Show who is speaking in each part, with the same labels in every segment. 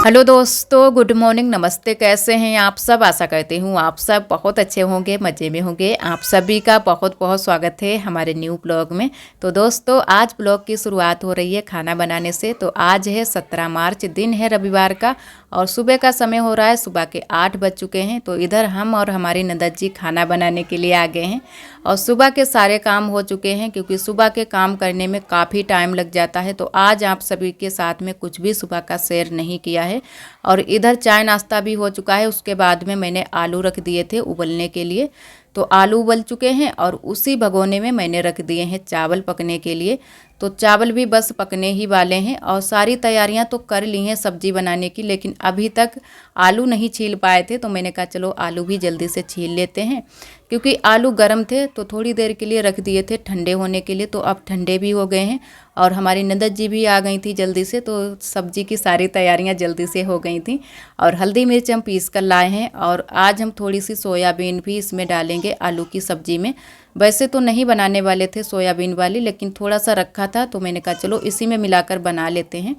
Speaker 1: Hello दोस्तों, good morning, नमस्ते। कैसे हैं आप सब? आशा करती हूँ आप सब बहुत अच्छे होंगे, मज़े में होंगे। आप सभी का बहुत बहुत स्वागत है हमारे न्यू ब्लॉग में। तो दोस्तों, आज ब्लॉग की शुरुआत हो रही है खाना बनाने से। तो आज है 17 मार्च, दिन है रविवार का और सुबह का समय हो रहा है, सुबह के 8 बज चुके हैं। तो इधर हम और हमारी ननद जी खाना बनाने के लिए आ गए हैं और सुबह के सारे काम हो चुके हैं, क्योंकि सुबह के काम करने में काफ़ी टाइम लग जाता है। तो आज आप सभी के साथ में कुछ भी सुबह का शेयर नहीं किया है। और इधर चाय नाश्ता भी हो चुका है। उसके बाद में मैंने आलू रख दिए थे उबलने के लिए। तो आलू उबल चुके हैं और उसी भगोने में मैंने रख दिए हैं चावल पकने के लिए। तो चावल भी बस पकने ही वाले हैं और सारी तैयारियां तो कर ली हैं सब्जी बनाने की, लेकिन अभी तक आलू नहीं छील पाए थे। तो मैंने कहा चलो आलू भी जल्दी से छील लेते हैं, क्योंकि आलू गर्म थे तो थोड़ी देर के लिए रख दिए थे ठंडे होने के लिए। तो अब ठंडे भी हो गए हैं और हमारी ननद जी भी आ गई थी जल्दी से। तो सब्जी की सारी तैयारियां जल्दी से हो गई थी और हल्दी मिर्च हम पीस कर लाए हैं। और आज हम थोड़ी सी सोयाबीन भी इसमें डालेंगे आलू की सब्जी में। वैसे तो नहीं बनाने वाले थे सोयाबीन वाली, लेकिन थोड़ा सा रखा था तो मैंने कहा चलो इसी में मिलाकर बना लेते हैं।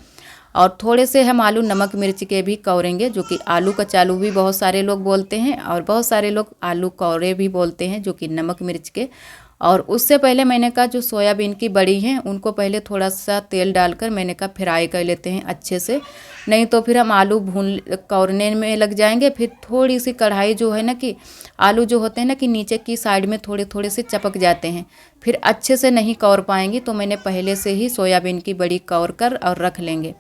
Speaker 1: और थोड़े से हम आलू नमक मिर्च के भी कौरेंगे, जो कि आलू कचालू भी बहुत सारे लोग बोलते हैं और बहुत सारे लोग आलू कौरे भी बोलते हैं, जो कि नमक मिर्च के। और उससे पहले मैंने कहा जो सोयाबीन की बड़ी हैं उनको पहले थोड़ा सा तेल डालकर मैंने कहा फ्राई कर लेते हैं अच्छे से, नहीं तो फिर हम आलू भून कौरने में लग जाएंगे। फिर थोड़ी सी कढ़ाई जो है ना कि आलू जो होते हैं ना कि नीचे की साइड में थोड़े थोड़े से चपक जाते हैं, फिर अच्छे से नहीं कौर पाएंगी। तो मैंने पहले से ही सोयाबीन की बड़ी कौर कर और रख लेंगे।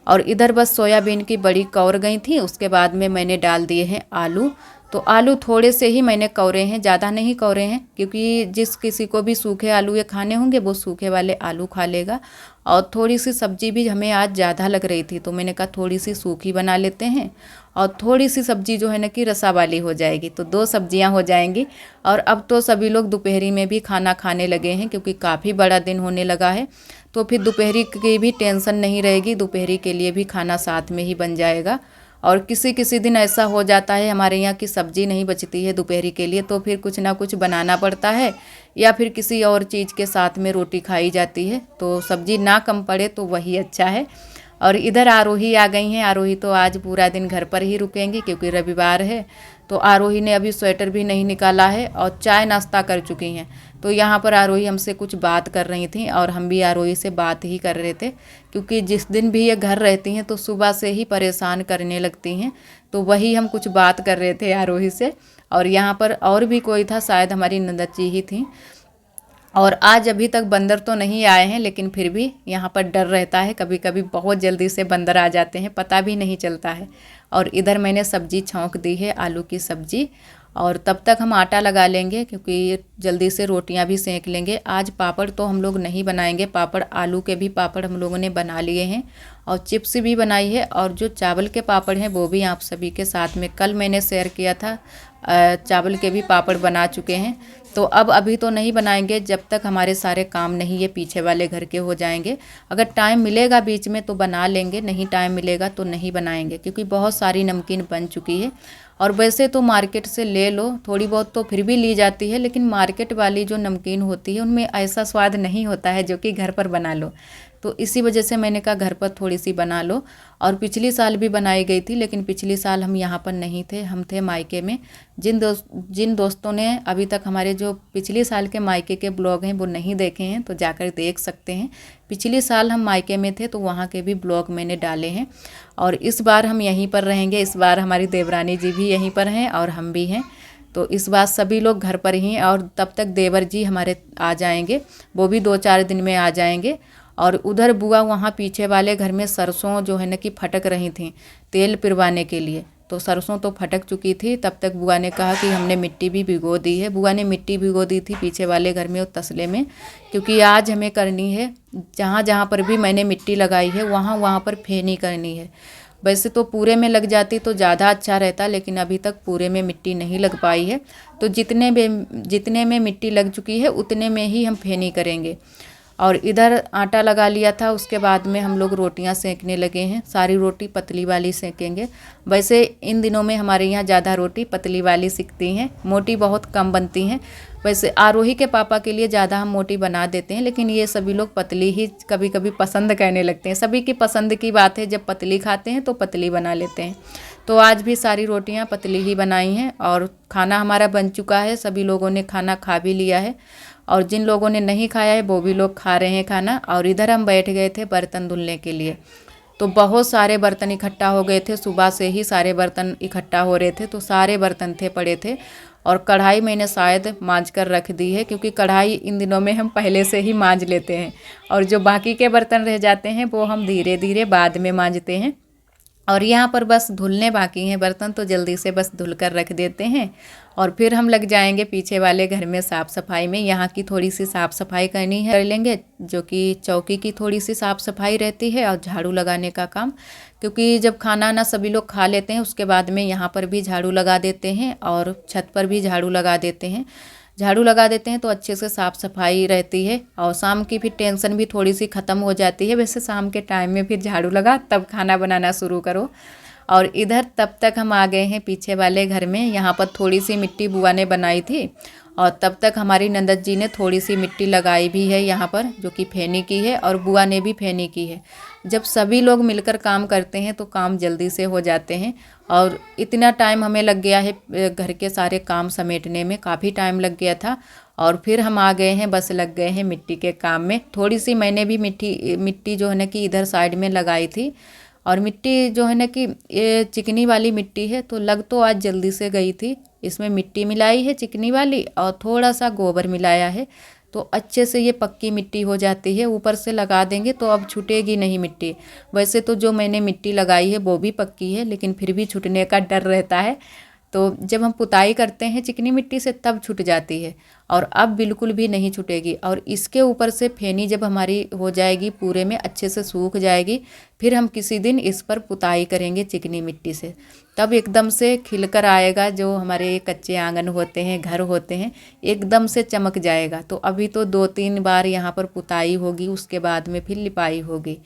Speaker 1: और इधर बस सोयाबीन की बड़ी कौर गई थी, उसके बाद में मैंने डाल दिए हैं आलू। तो आलू थोड़े से ही मैंने कौरे हैं, ज़्यादा नहीं कौरे हैं, क्योंकि जिस किसी को भी सूखे आलू ये खाने होंगे वो सूखे वाले आलू खा लेगा। और थोड़ी सी सब्जी भी हमें आज ज़्यादा लग रही थी, तो मैंने कहा थोड़ी सी सूखी बना लेते हैं और थोड़ी सी सब्जी जो है ना कि रसा वाली हो जाएगी, तो 2 सब्जियां हो जाएंगी। और अब तो सभी लोग दोपहरी में भी खाना खाने लगे हैं, क्योंकि काफ़ी बड़ा दिन होने लगा है। तो फिर दोपहरी की भी टेंशन नहीं रहेगी, दोपहरी के लिए भी खाना साथ में ही बन जाएगा। और किसी किसी दिन ऐसा हो जाता है हमारे यहाँ की सब्ज़ी नहीं बचती है दोपहरी के लिए, तो फिर कुछ ना कुछ बनाना पड़ता है या फिर किसी और चीज़ के साथ में रोटी खाई जाती है। तो सब्ज़ी ना कम पड़े तो वही अच्छा है। और इधर आरोही आ गई हैं। आरोही तो आज पूरा दिन घर पर ही रुकेंगी, क्योंकि रविवार है। तो आरोही ने अभी स्वेटर भी नहीं निकाला है और चाय नाश्ता कर चुकी हैं। तो यहाँ पर आरोही हमसे कुछ बात कर रही थी और हम भी आरोही से बात ही कर रहे थे, क्योंकि जिस दिन भी ये घर रहती हैं तो सुबह से ही परेशान करने लगती हैं। तो वही हम कुछ बात कर रहे थे आरोही से। और यहाँ पर और भी कोई था, शायद हमारी ननद जी ही थी। और आज अभी तक बंदर तो नहीं आए हैं, लेकिन फिर भी यहाँ पर डर रहता है, कभी कभी बहुत जल्दी से बंदर आ जाते हैं, पता भी नहीं चलता है। और इधर मैंने सब्जी छौंक दी है, आलू की सब्जी। और तब तक हम आटा लगा लेंगे, क्योंकि जल्दी से रोटियां भी सेंक लेंगे। आज पापड़ तो हम लोग नहीं बनाएंगे, पापड़ आलू के भी पापड़ हम लोगों ने बना लिए हैं और चिप्स भी बनाई है। और जो चावल के पापड़ हैं वो भी आप सभी के साथ में कल मैंने शेयर किया था, चावल के भी पापड़ बना चुके हैं। तो अब अभी तो नहीं बनाएंगे जब तक हमारे सारे काम नहीं ये पीछे वाले घर के हो जाएंगे। अगर टाइम मिलेगा बीच में तो बना लेंगे, नहीं टाइम मिलेगा तो नहीं बनाएंगे, क्योंकि बहुत सारी नमकीन बन चुकी है। और वैसे तो मार्केट से ले लो, थोड़ी बहुत तो फिर भी ली जाती है, लेकिन मार्केट वाली जो नमकीन होती है उनमें ऐसा स्वाद नहीं होता है जो कि घर पर बना लो। तो इसी वजह से मैंने कहा घर पर थोड़ी सी बना लो। और पिछली साल भी बनाई गई थी, लेकिन पिछली साल हम यहाँ पर नहीं थे, हम थे मायके में। जिन दोस्तों ने अभी तक हमारे जो पिछले साल के मायके के ब्लॉग हैं वो नहीं देखे हैं तो जाकर देख सकते हैं। पिछले साल हम मायके में थे तो वहाँ के भी ब्लॉग मैंने डाले हैं। और इस बार हम यहीं पर रहेंगे, इस बार हमारी देवरानी जी भी यहीं पर हैं और हम भी हैं। तो इस बार सभी लोग घर पर ही हैं और तब तक देवर जी हमारे आ जाएंगे, वो भी 2-4 दिन में आ जाएंगे। और उधर बुआ वहाँ पीछे वाले घर में सरसों जो है ना कि फटक रही थी तेल पिरवाने के लिए। तो सरसों तो फटक चुकी थी, तब तक बुआ ने कहा कि हमने मिट्टी भी भिगो दी है। बुआ ने मिट्टी भिगो दी थी पीछे वाले घर में और तसले में, क्योंकि आज हमें करनी है, जहाँ जहाँ पर भी मैंने मिट्टी लगाई है वहाँ वहाँ पर फेनी करनी है। वैसे तो पूरे में लग जाती तो ज़्यादा अच्छा रहता, लेकिन अभी तक पूरे में मिट्टी नहीं लग पाई है। तो जितने में मिट्टी लग चुकी है उतने में ही हम फेनी करेंगे। और इधर आटा लगा लिया था, उसके बाद में हम लोग रोटियां सेकने लगे हैं। सारी रोटी पतली वाली सेकेंगे। वैसे इन दिनों में हमारे यहाँ ज़्यादा रोटी पतली वाली सिकती हैं, मोटी बहुत कम बनती हैं। वैसे आरोही के पापा के लिए ज़्यादा हम मोटी बना देते हैं, लेकिन ये सभी लोग पतली ही कभी कभी पसंद करने लगते हैं। सभी की पसंद की बात है, जब पतली खाते हैं तो पतली बना लेते हैं। तो आज भी सारी रोटियां पतली ही बनाई हैं और खाना हमारा बन चुका है। सभी लोगों ने खाना खा भी लिया है और जिन लोगों ने नहीं खाया है वो भी लोग खा रहे हैं खाना। और इधर हम बैठ गए थे बर्तन धुलने के लिए। तो बहुत सारे बर्तन इकट्ठा हो गए थे, सुबह से ही सारे बर्तन इकट्ठा हो रहे थे, तो सारे बर्तन थे पड़े थे। और कढ़ाई मैंने शायद मांज कर रख दी है, क्योंकि कढ़ाई इन दिनों में हम पहले से ही मांज लेते हैं और जो बाकी के बर्तन रह जाते हैं वो हम धीरे धीरे बाद में मांजते हैं। और यहाँ पर बस धुलने बाकी हैं बर्तन, तो जल्दी से बस धुल कर रख देते हैं और फिर हम लग जाएंगे पीछे वाले घर में साफ़ सफाई में। यहाँ की थोड़ी सी साफ़ सफाई करनी है, कर लेंगे, जो कि चौकी की थोड़ी सी साफ़ सफाई रहती है और झाड़ू लगाने का काम, क्योंकि जब खाना ना सभी लोग खा लेते हैं उसके बाद में यहाँ पर भी झाड़ू लगा देते हैं और छत पर भी झाड़ू लगा देते हैं। झाड़ू लगा देते हैं तो अच्छे से साफ़ सफाई रहती है और शाम की फिर टेंशन भी थोड़ी सी ख़त्म हो जाती है। वैसे शाम के टाइम में फिर झाड़ू लगा तब खाना बनाना शुरू करो। और इधर तब तक हम आ गए हैं पीछे वाले घर में। यहाँ पर थोड़ी सी मिट्टी बुआ ने बनाई थी और तब तक हमारी नंदत जी ने थोड़ी सी मिट्टी लगाई भी है यहाँ पर, जो कि फेनी की है और बुआ ने भी फेनी की है। जब सभी लोग मिलकर काम करते हैं तो काम जल्दी से हो जाते हैं। और इतना टाइम हमें लग गया है घर के सारे काम समेटने में, काफ़ी टाइम लग गया था। और फिर हम आ गए हैं, बस लग गए हैं मिट्टी के काम में। थोड़ी सी मैंने भी मिट्टी जो है ना कि इधर साइड में लगाई थी। और मिट्टी जो है ना कि ये चिकनी वाली मिट्टी है, तो लग तो आज जल्दी से गई थी। इसमें मिट्टी मिलाई है चिकनी वाली और थोड़ा सा गोबर मिलाया है, तो अच्छे से ये पक्की मिट्टी हो जाती है। ऊपर से लगा देंगे तो अब छूटेगी नहीं मिट्टी। वैसे तो जो मैंने मिट्टी लगाई है वो भी पक्की है, लेकिन फिर भी छूटने का डर रहता है। तो जब हम पुताई करते हैं चिकनी मिट्टी से तब छूट जाती है और अब बिल्कुल भी नहीं छूटेगी। और इसके ऊपर से फेनी जब हमारी हो जाएगी, पूरे में अच्छे से सूख जाएगी, फिर हम किसी दिन इस पर पुताई करेंगे चिकनी मिट्टी से, तब एकदम से खिलकर आएगा। जो हमारे कच्चे आंगन होते हैं, घर होते हैं, एकदम से चमक जाएगा। तो अभी तो 2-3 बार यहाँ पर पुताई होगी, उसके बाद में फिर लिपाई होगी।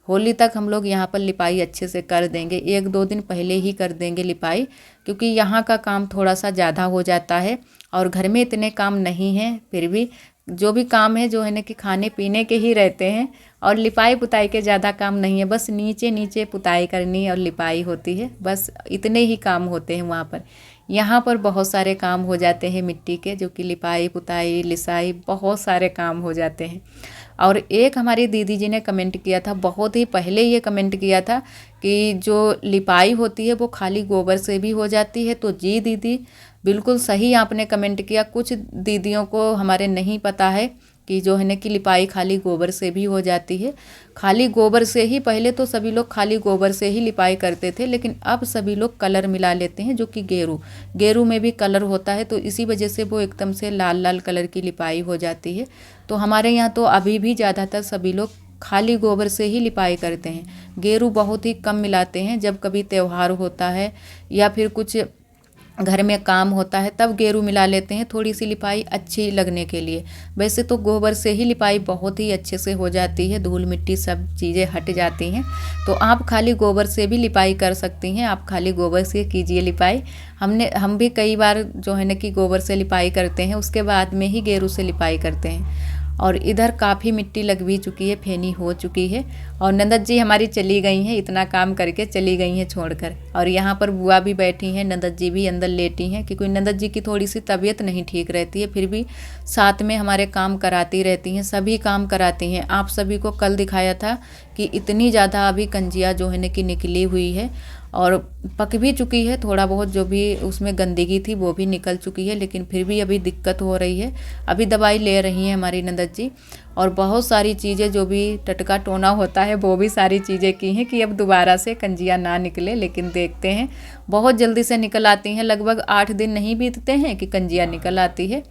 Speaker 1: होली तक हम लोग यहाँ पर लिपाई अच्छे से कर देंगे, 1-2 दिन पहले ही कर देंगे लिपाई, क्योंकि यहाँ का काम थोड़ा सा ज़्यादा हो जाता है और घर में इतने काम नहीं हैं। फिर भी जो भी काम है जो है ना कि खाने पीने के ही रहते हैं और लिपाई पुताई के ज़्यादा काम नहीं है। बस नीचे नीचे पुताई करनी और लिपाई होती है, बस इतने ही काम होते हैं वहाँ पर। यहाँ पर बहुत सारे काम हो जाते हैं मिट्टी के, जो कि लिपाई पुताई लिसाई बहुत सारे काम हो जाते हैं। और एक हमारी दीदी जी ने कमेंट किया था, बहुत ही पहले ये कमेंट किया था कि जो लिपाई होती है वो खाली गोबर से भी हो जाती है। तो जी दीदी, बिल्कुल सही आपने कमेंट किया। कुछ दीदियों को हमारे नहीं पता है कि जो है ना कि लिपाई खाली गोबर से भी हो जाती है। खाली गोबर से ही, पहले तो सभी लोग खाली गोबर से ही लिपाई करते थे, लेकिन अब सभी लोग कलर मिला लेते हैं, जो कि गेरू में भी कलर होता है, तो इसी वजह से वो एकदम से लाल लाल कलर की लिपाई हो जाती है। तो हमारे यहाँ तो अभी भी ज़्यादातर सभी लोग खाली गोबर से ही लिपाई करते हैं। गेरू बहुत ही कम मिलाते हैं, जब कभी त्यौहार होता है या फिर कुछ घर में काम होता है तब गेरू मिला लेते हैं, थोड़ी सी लिपाई अच्छी लगने के लिए। वैसे तो गोबर से ही लिपाई बहुत ही अच्छे से हो जाती है, धूल मिट्टी सब चीज़ें हट जाती हैं। तो आप खाली गोबर से भी लिपाई कर सकती हैं, आप खाली गोबर से कीजिए लिपाई। हम भी कई बार जो है ना कि गोबर से लिपाई करते हैं, उसके बाद में ही गेरू से लिपाई करते हैं। और इधर काफ़ी मिट्टी लग भी चुकी है, फेनी हो चुकी है और नंदत जी हमारी चली गई हैं, इतना काम करके चली गई हैं छोड़कर। और यहाँ पर बुआ भी बैठी हैं, नंदत जी भी अंदर लेटी हैं, क्योंकि नंदत जी की थोड़ी सी तबीयत नहीं ठीक रहती है, फिर भी साथ में हमारे काम कराती रहती हैं, सभी काम कराती हैं। आप सभी को कल दिखाया था कि इतनी ज़्यादा अभी कंजिया जो है ना कि निकली हुई है और पक भी चुकी है, थोड़ा बहुत जो भी उसमें गंदगी थी वो भी निकल चुकी है, लेकिन फिर भी अभी दिक्कत हो रही है। अभी दवाई ले रही हैं हमारी नंदत जी। और बहुत सारी चीज़ें जो भी टटका टोना होता है वो भी सारी चीज़ें की हैं कि अब दोबारा से कंजिया ना निकले, लेकिन देखते हैं बहुत जल्दी से निकल आती हैं। लगभग 8 दिन नहीं बीतते हैं कि कंजिया निकल आती है।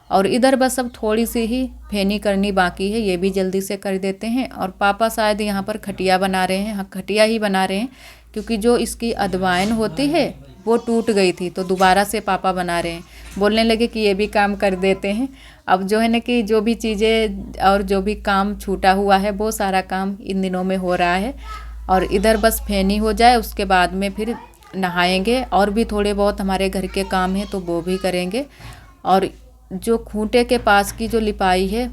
Speaker 1: और इधर बस अब थोड़ी सी ही फेनी करनी बाकी है, ये भी जल्दी से कर देते हैं। और पापा शायद यहाँ पर खटिया बना रहे हैं, हाँ खटिया ही बना रहे हैं, क्योंकि जो इसकी अदवाइन होती है वो टूट गई थी, तो दोबारा से पापा बना रहे हैं। बोलने लगे कि ये भी काम कर देते हैं। अब जो है ना कि जो भी चीज़ें और जो भी काम छूटा हुआ है वो सारा काम इन दिनों में हो रहा है। और इधर बस फेनी हो जाए उसके बाद में फिर नहाएंगे, और भी थोड़े बहुत हमारे घर के काम हैं तो वो भी करेंगे। और जो खूंटे के पास की जो लिपाई है,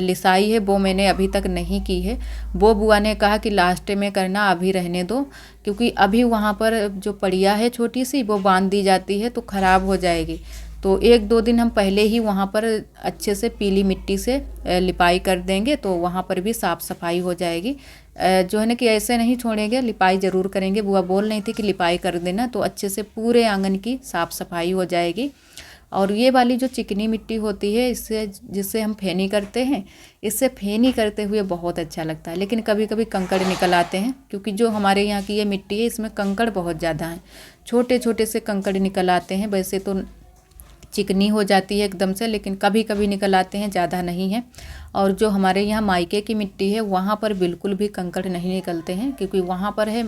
Speaker 1: लिसाई है, वो मैंने अभी तक नहीं की है। वो बुआ ने कहा कि लास्ट में करना, अभी रहने दो, क्योंकि अभी वहाँ पर जो पड़िया है छोटी सी, वो बांध दी जाती है तो ख़राब हो जाएगी। तो 1-2 दिन हम पहले ही वहाँ पर अच्छे से पीली मिट्टी से लिपाई कर देंगे, तो वहाँ पर भी साफ़ सफाई हो जाएगी। जो है ना कि ऐसे नहीं छोड़ेंगे, लिपाई ज़रूर करेंगे। बुआ बोल रही थी कि लिपाई कर देना, तो अच्छे से पूरे आंगन की साफ़ सफाई हो जाएगी। और ये वाली जो चिकनी मिट्टी होती है, इससे जिससे हम फेनी करते हैं, इससे फेनी करते हुए बहुत अच्छा लगता है। लेकिन कभी कभी कंकड़ निकल आते हैं, क्योंकि जो हमारे यहाँ की ये मिट्टी है, इसमें कंकड़ बहुत ज़्यादा हैं। छोटे छोटे से कंकड़ निकल आते हैं। वैसे तो चिकनी हो जाती है एकदम से, लेकिन कभी कभी निकल आते हैं, ज़्यादा नहीं है। और जो हमारे यहाँ मायके की मिट्टी है, वहाँ पर बिल्कुल भी कंकड़ नहीं निकलते हैं, क्योंकि वहाँ पर है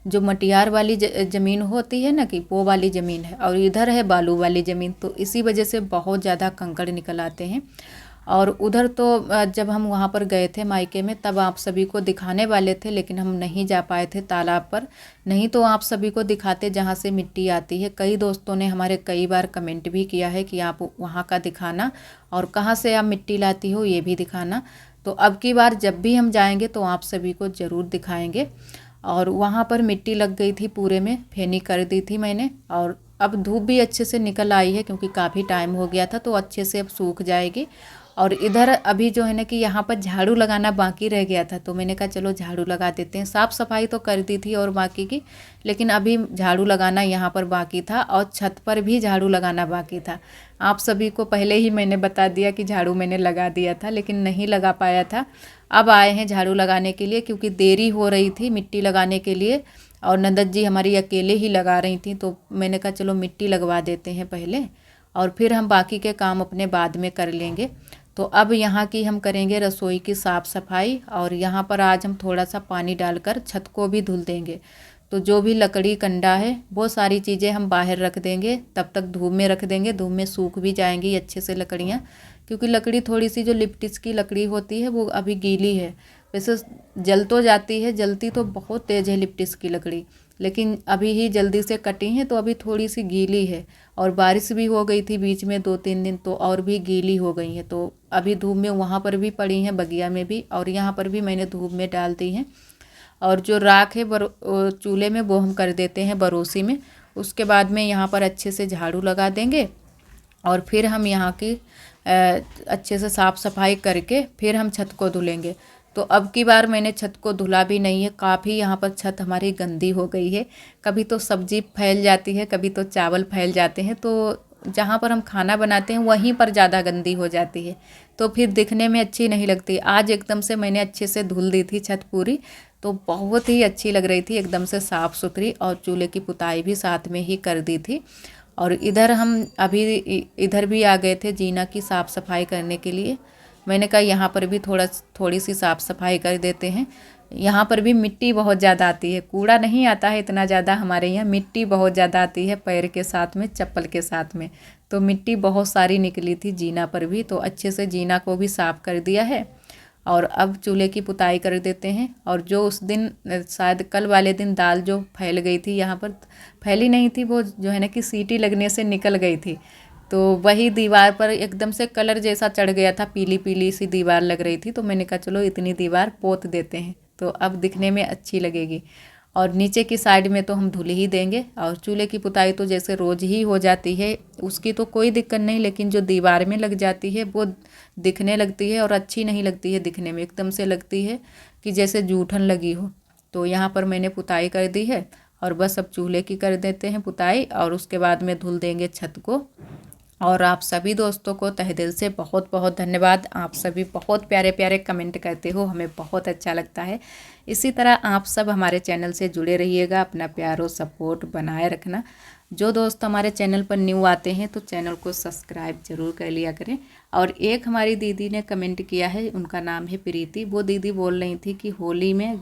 Speaker 1: जो मटियार वाली ज़मीन होती है ना, कि वो वाली ज़मीन है, और इधर है बालू वाली ज़मीन, तो इसी वजह से बहुत ज़्यादा कंकड़ निकल आते हैं। और उधर तो जब हम वहाँ पर गए थे मायके में, तब आप सभी को दिखाने वाले थे, लेकिन हम नहीं जा पाए थे तालाब पर। नहीं तो आप सभी को दिखाते जहाँ से मिट्टी आती है। कई दोस्तों ने हमारे कई बार कमेंट भी किया है कि आप वहाँ का दिखाना, और कहाँ से आप मिट्टी लाती हो ये भी दिखाना। तो अब की बार जब भी हम जाएंगे तो आप सभी को ज़रूर दिखाएंगे। और वहाँ पर मिट्टी लग गई थी पूरे में, फेनी कर दी थी मैंने। और अब धूप भी अच्छे से निकल आई है, क्योंकि काफ़ी टाइम हो गया था, तो अच्छे से अब सूख जाएगी। और इधर अभी जो है ना कि यहाँ पर झाड़ू लगाना बाकी रह गया था, तो मैंने कहा चलो झाड़ू लगा देते हैं। साफ़ सफाई तो कर दी थी और बाकी की, लेकिन अभी झाड़ू लगाना यहाँ पर बाकी था, और छत पर भी झाड़ू लगाना बाकी था। आप सभी को पहले ही मैंने बता दिया कि झाड़ू मैंने लगा दिया था, लेकिन नहीं लगा पाया था। अब आए हैं झाड़ू लगाने के लिए, क्योंकि देरी हो रही थी मिट्टी लगाने के लिए, और नंदत जी हमारी अकेले ही लगा रही थी, तो मैंने कहा चलो मिट्टी लगवा देते हैं पहले, और फिर हम बाकी के काम अपने बाद में कर लेंगे। तो अब यहाँ की हम करेंगे रसोई की साफ़ सफाई, और यहाँ पर आज हम थोड़ा सा पानी डालकर छत को भी धुल देंगे। तो जो भी लकड़ी कंडा है, वो सारी चीज़ें हम बाहर रख देंगे, तब तक धूप में रख देंगे। धूप में सूख भी जाएंगी अच्छे से लकड़ियाँ, क्योंकि लकड़ी थोड़ी सी जो लिप्टिस की लकड़ी होती है, वो अभी गीली है। वैसे जल तो जाती है, जलती तो बहुत तेज़ है लिप्टिस की लकड़ी, लेकिन अभी ही जल्दी से कटी हैं, तो अभी थोड़ी सी गीली है। और बारिश भी हो गई थी बीच में 2-3 दिन, तो और भी गीली हो गई हैं। तो अभी धूप में वहाँ पर भी पड़ी हैं, बगिया में भी, और यहाँ पर भी मैंने धूप में डाल दी हैं। और जो राख है चूल्हे में, वो हम कर देते हैं बरोसी में। उसके बाद में यहाँ पर अच्छे से झाड़ू लगा देंगे, और फिर हम यहाँ की अच्छे से साफ़ सफाई करके फिर हम छत को धुलेंगे। तो अब की बार मैंने छत को धुला भी नहीं है, काफ़ी यहाँ पर छत हमारी गंदी हो गई है। कभी तो सब्जी फैल जाती है, कभी तो चावल फैल जाते हैं, तो जहाँ पर हम खाना बनाते हैं वहीं पर ज़्यादा गंदी हो जाती है, तो फिर दिखने में अच्छी नहीं लगती। आज एकदम से मैंने अच्छे से धुल दी थी छत पूरी, तो बहुत ही अच्छी लग रही थी, एकदम से साफ़ सुथरी। और चूल्हे की पुताई भी साथ में ही कर दी थी। और इधर हम अभी इधर भी आ गए थे जीना की साफ़ सफाई करने के लिए। मैंने कहा यहाँ पर भी थोड़ी सी साफ़ सफाई कर देते हैं। यहाँ पर भी मिट्टी बहुत ज़्यादा आती है, कूड़ा नहीं आता है इतना ज़्यादा, हमारे यहाँ मिट्टी बहुत ज़्यादा आती है, पैर के साथ में, चप्पल के साथ में। तो मिट्टी बहुत सारी निकली थी जीना पर भी, तो अच्छे से जीना को भी साफ़ कर दिया है। और अब चूल्हे की पुताई कर देते हैं। और जो उस दिन शायद कल वाले दिन दाल जो फैल गई थी, यहाँ पर फैली नहीं थी, वो जो है ना कि सीटी लगने से निकल गई थी, तो वही दीवार पर एकदम से कलर जैसा चढ़ गया था, पीली पीली सी दीवार लग रही थी। तो मैंने कहा चलो इतनी दीवार पोत देते हैं, तो अब दिखने में अच्छी लगेगी। और नीचे की साइड में तो हम धुल ही देंगे। और चूल्हे की पुताई तो जैसे रोज़ ही हो जाती है, उसकी तो कोई दिक्कत नहीं, लेकिन जो दीवार में लग जाती है वो दिखने लगती है, और अच्छी नहीं लगती है दिखने में, एकदम से लगती है कि जैसे जूठन लगी हो। तो यहाँ पर मैंने पुताई कर दी है, और बस अब चूल्हे की कर देते हैं पुताई, और उसके बाद में धुल देंगे छत को। और आप सभी दोस्तों को तहे दिल से बहुत बहुत धन्यवाद। आप सभी बहुत प्यारे प्यारे कमेंट करते हो, हमें बहुत अच्छा लगता है। इसी तरह आप सब हमारे चैनल से जुड़े रहिएगा, अपना प्यार और सपोर्ट बनाए रखना। जो दोस्त हमारे चैनल पर न्यू आते हैं तो चैनल को सब्सक्राइब जरूर कर लिया करें। और एक हमारी दीदी ने कमेंट किया है, उनका नाम है प्रीति। वो दीदी बोल रही थी कि होली में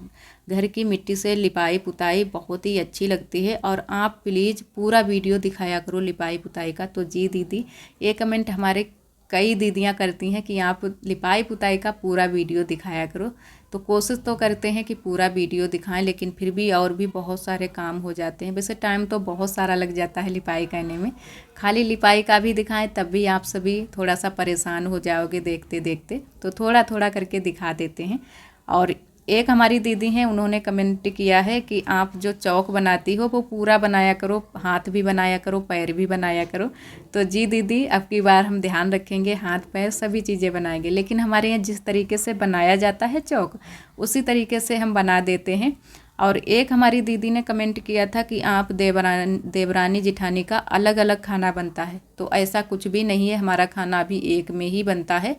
Speaker 1: घर की मिट्टी से लिपाई पुताई बहुत ही अच्छी लगती है, और आप प्लीज़ पूरा वीडियो दिखाया करो लिपाई पुताई का। तो जी दीदी, ये कमेंट हमारे कई दीदियां करती हैं कि आप लिपाई पुताई का पूरा वीडियो दिखाया करो। तो कोशिश तो करते हैं कि पूरा वीडियो दिखाएं, लेकिन फिर भी और भी बहुत सारे काम हो जाते हैं। वैसे टाइम तो बहुत सारा लग जाता है लिपाई करने में, खाली लिपाई का भी दिखाएं तब भी आप सभी थोड़ा सा परेशान हो जाओगे देखते देखते, तो थोड़ा थोड़ा करके दिखा देते हैं। और एक हमारी दीदी हैं, उन्होंने कमेंट किया है कि आप जो चौक बनाती हो वो पूरा बनाया करो, हाथ भी बनाया करो, पैर भी बनाया करो। तो जी दीदी, अब की बार हम ध्यान रखेंगे, हाथ पैर सभी चीज़ें बनाएंगे। लेकिन हमारे यहाँ जिस तरीके से बनाया जाता है चौक, उसी तरीके से हम बना देते हैं। और एक हमारी दीदी ने कमेंट किया था कि आप देवरानी जिठानी का अलग अलग खाना बनता है। तो ऐसा कुछ भी नहीं है, हमारा खाना अभी एक में ही बनता है।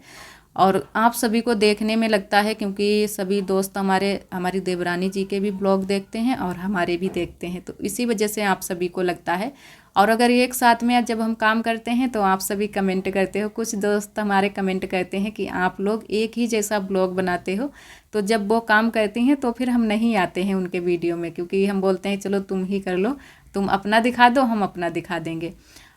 Speaker 1: और आप सभी को देखने में लगता है क्योंकि सभी दोस्त हमारी देवरानी जी के भी ब्लॉग देखते हैं और हमारे भी देखते हैं, तो इसी वजह से आप सभी को लगता है। और अगर एक साथ में जब हम काम करते हैं तो आप सभी कमेंट करते हो, कुछ दोस्त हमारे कमेंट करते हैं कि आप लोग एक ही जैसा ब्लॉग बनाते हो। तो जब वो काम करती हैं तो फिर हम नहीं आते हैं उनके वीडियो में, क्योंकि हम बोलते हैं चलो तुम ही कर लो, तुम अपना दिखा दो, हम अपना दिखा देंगे।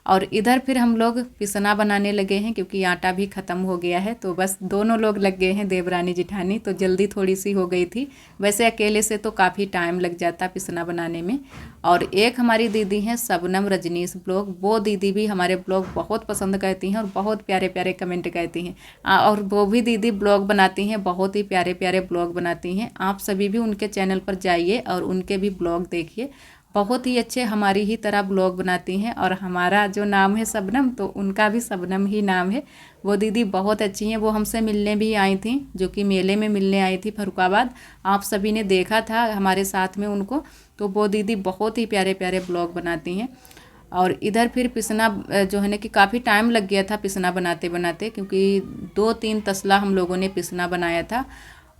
Speaker 1: और इधर फिर हम लोग पिसना बनाने लगे हैं, क्योंकि आटा भी ख़त्म हो गया है। तो बस दोनों लोग लग गए हैं, देवरानी जिठानी, तो जल्दी थोड़ी सी हो गई थी। वैसे अकेले से तो काफ़ी टाइम लग जाता पिसना बनाने में। और एक हमारी दीदी हैं शबनम रजनीश ब्लॉग, वो दीदी भी हमारे ब्लॉग बहुत पसंद करती हैं और बहुत प्यारे प्यारे कमेंट करती हैं। और वो भी दीदी ब्लॉग बनाती हैं, बहुत ही प्यारे प्यारे ब्लॉग बनाती हैं। आप सभी भी उनके चैनल पर जाइए और उनके भी ब्लॉग देखिए, बहुत ही अच्छे हमारी ही तरह ब्लॉग बनाती हैं। और हमारा जो नाम है शबनम, तो उनका भी शबनम ही नाम है। वो दीदी बहुत अच्छी हैं, वो हमसे मिलने भी आई थी, जो कि मेले में मिलने आई थी फर्रुखाबाद। आप सभी ने देखा था हमारे साथ में उनको। तो वो दीदी बहुत ही प्यारे प्यारे ब्लॉग बनाती हैं। और इधर फिर पिसना जो है ना कि काफ़ी टाइम लग गया था पिसना बनाते बनाते, क्योंकि 2-3 तसला हम लोगों ने पिसना बनाया था।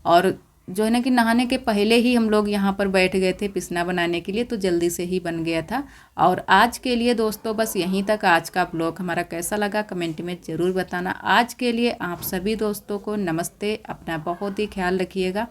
Speaker 1: और जो है ना कि नहाने के पहले ही हम लोग यहाँ पर बैठ गए थे पिसना बनाने के लिए, तो जल्दी से ही बन गया था। और आज के लिए दोस्तों बस यहीं तक। आज का ब्लॉग हमारा कैसा लगा कमेंट में ज़रूर बताना। आज के लिए आप सभी दोस्तों को नमस्ते, अपना बहुत ही ख्याल रखिएगा।